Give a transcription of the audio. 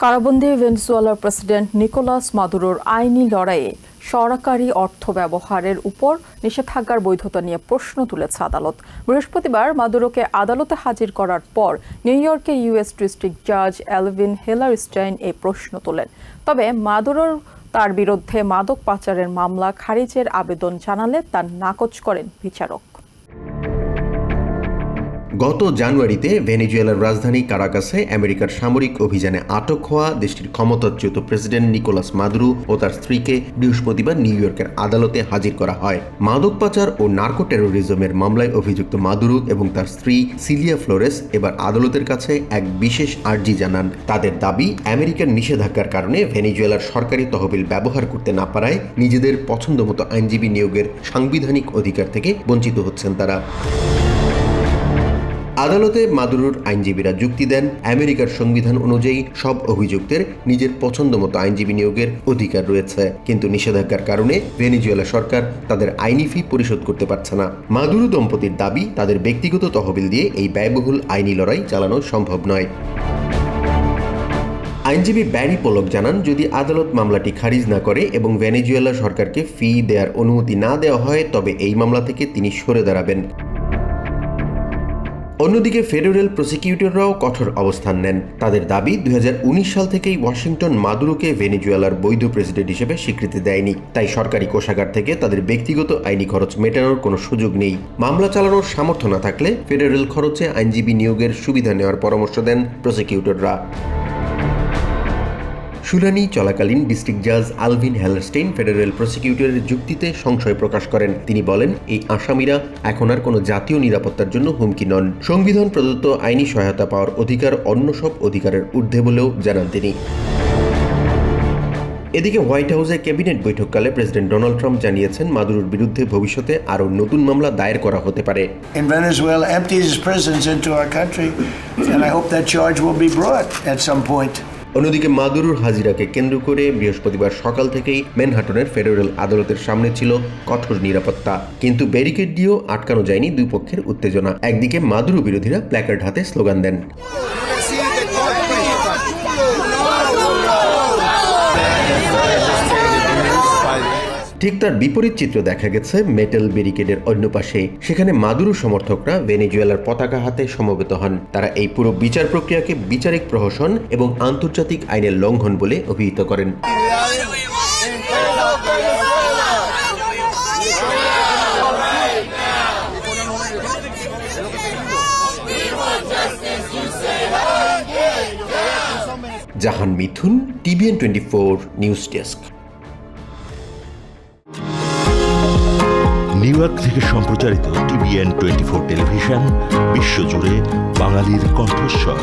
কারাবন্দী ভেনেজুয়েলার president Nicolas মাদুরোর আইনি লড়াইয়ে সরকারি অর্থ ব্যবহারের উপর নিষেধাজ্ঞার বৈধতা নিয়ে প্রশ্ন তুলেছে আদালত। বৃহস্পতিবার মাদুরোকে আদালতে হাজির করার পর নিউ ইয়র্কের ইউএস ডিস্ট্রিক্ট জাজ এলভিন হেলারস্টাইন এই প্রশ্ন তোলেন। তবে মাদুরোর তার বিরুদ্ধে মাদক পাচারের মামলা খারিজের আবেদন জানালে তা নাকচ করেন বিচারক। গত জানুয়ারিতে ভেনেজুয়েলার রাজধানী কারাকাসে আমেরিকার সামরিক অভিযানে আটক হওয়া দেশটির ক্ষমতাচ্যুত প্রেসিডেন্ট নিকোলাস মাদুরো ও তার স্ত্রীকে বৃহস্পতিবার নিউ ইয়র্কের আদালতে হাজির করা হয়। মাদক পাচার ও নার্কো টেরোরিজমের মামলায় অভিযুক্ত মাদুরো এবং তার স্ত্রী সিলিয়া ফ্লোরেস এবার আদালতের কাছে এক বিশেষ আর্জি জানান। তাদের দাবি, আমেরিকার নিষেধাজ্ঞার কারণে ভেনেজুয়েলার সরকারি তহবিল ব্যবহার করতে না পারায় নিজেদের পছন্দমতো আইনজীবী নিয়োগের সাংবিধানিক অধিকার থেকে বঞ্চিত হচ্ছেন তারা। আদালতে মাদুরোর আইনজীবীরা যুক্তি দেন, আমেরিকার সংবিধান অনুযায়ী সব অভিযুক্তের নিজের পছন্দমতো আইনজীবী নিয়োগের অধিকার রয়েছে, কিন্তু নিষেধাজ্ঞার কারণে ভেনেজুয়েলা সরকার তাদের আইনি ফি পরিশোধ করতে পারছে না। মাদুরো দম্পতির দাবি, তাদের ব্যক্তিগত তহবিল দিয়ে এই ব্যয়বহুল আইনি লড়াই চালানো সম্ভব নয়। আইনজীবী ব্যারি পোলক জানান, যদি আদালত মামলাটি খারিজ না করে এবং ভেনেজুয়েলা সরকারকে ফি দেওয়ার অনুমতি না দেওয়া হয়, তবে এই মামলা থেকে তিনি সরে দাঁড়াবেন। অন্যদিকে ফেডারেল প্রসিকিউটররাও কঠোর অবস্থান নেন। তাদের দাবি, 2019 সাল থেকেই ওয়াশিংটন মাদুরোকে ভেনেজুয়েলার বৈধ প্রেসিডেন্ট হিসেবে স্বীকৃতি দেয়নি, তাই সরকারি কোষাগার থেকে তাদের ব্যক্তিগত আইনি খরচ মেটানোর কোনো সুযোগ নেই। মামলা চালানোর সামর্থ্য না থাকলে ফেডারেল খরচে আইনজীবী নিয়োগের সুবিধা নেওয়ার পরামর্শ দেন প্রসিকিউটররা। শুনানি চলাকালীন ডিস্ট্রিক্ট জাজ আলভিন হেলারস্টাইন ফেডারেল প্রসিকিউটরের যুক্তিতে সংশয় প্রকাশ করেন। তিনি বলেন, এই আসামিরা এখন আর কোনো জাতীয় নিরাপত্তার জন্য হুমকি নন। সংবিধান প্রদত্ত আইনি সহায়তা পাওয়ার অধিকার অন্য সব অধিকারের ঊর্ধ্বে বলেও জানান তিনি। এদিকে হোয়াইট হাউসে ক্যাবিনেট বৈঠককালে প্রেসিডেন্ট ডোনাল্ড ট্রাম্প জানিয়েছেন, মাদুরোর বিরুদ্ধে ভবিষ্যতে আরও নতুন মামলা দায়ের করা হতে পারে। In Venezuela empties its prisons into our country, and I hope that charge will be brought at some point. অন্যদিকে মাদুরোর হাজিরাকে কেন্দ্র করে বৃহস্পতিবার সকাল থেকেই ম্যানহাটনের ফেডারেল আদালতের সামনে ছিল কঠোর নিরাপত্তা, কিন্তু ব্যারিকেড দিয়েও আটকানো যায়নি দুই পক্ষের উত্তেজনা। একদিকে মাদুরো বিরোধীরা প্ল্যাকার্ড হাতে স্লোগান দেন। ঠিক তার বিপরীত চিত্র দেখা গেছে মেটাল ব্যারিকেডের অন্য পাশে। সেখানে মাদুরো সমর্থকরা ভেনেজুয়েলার পতাকা হাতে সমবেত হন। তারা এই পুরো বিচার প্রক্রিয়াকে বিচারিক প্রহসন এবং আন্তর্জাতিক আইনের লঙ্ঘন বলে অভিহিত করেন। জাহান মিথুন, TVN 24 news desk. New York থেকে সম্প্রচারিত TVN 24 টেলিভিশন বিশ্বজুড়ে বাঙালির কণ্ঠস্বর।